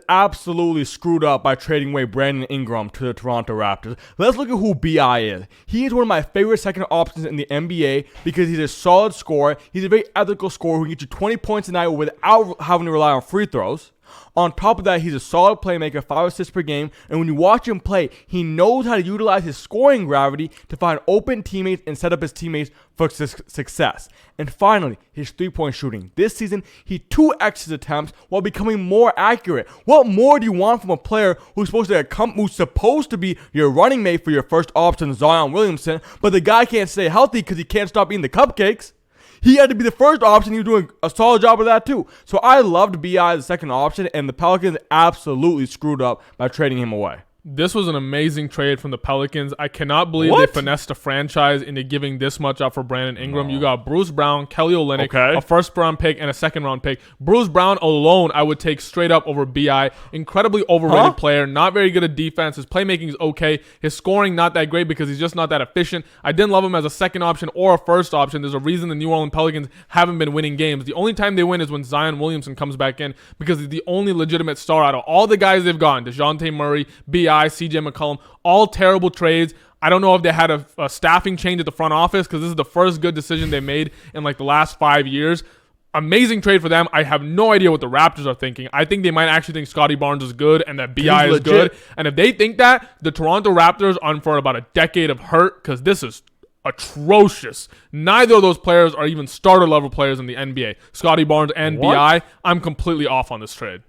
absolutely screwed up by trading away Brandon Ingram to the Toronto Raptors. Let's look at who BI is. He is one of my favorite second options in the NBA because he's a solid scorer. He's a very ethical scorer who can get you 20 points a night without having to rely on free throws. On top of that, he's a solid playmaker, 5 assists per game, and when you watch him play, he knows how to utilize his scoring gravity to find open teammates and set up his teammates for success. And finally, his three-point shooting. This season, he 2x his attempts while becoming more accurate. What more do you want from a player who's supposed to be your running mate for your first option, Zion Williamson, but the guy can't stay healthy because he can't stop eating the cupcakes? He had to be the first option. He was doing a solid job of that too. So I loved BI as the second option, and the Pelicans absolutely screwed up by trading him away. This was an amazing trade from the Pelicans. I cannot believe they finessed a franchise into giving this much up for Brandon Ingram. You got Bruce Brown, Kelly Olynyk, a first-round pick, and a second-round pick. Bruce Brown alone, I would take straight up over BI. Incredibly overrated player. Not very good at defense. His playmaking is okay. His scoring not that great because he's just not that efficient. I didn't love him as a second option or a first option. There's a reason the New Orleans Pelicans haven't been winning games. The only time they win is when Zion Williamson comes back in because he's the only legitimate star out of all the guys they've gotten. DeJounte Murray, BI, CJ McCollum, all terrible trades. I don't know if they had a staffing change at the front office because this is the first good decision they made in like the last 5 years. Amazing trade for them. I have no idea what the Raptors are thinking. I think they might actually think Scottie Barnes is good and that BI is good. And if they think that, the Toronto Raptors are in for about a decade of hurt because this is atrocious. Neither of those players are even starter level players in the NBA. Scottie Barnes and BI. I'm completely off on this trade.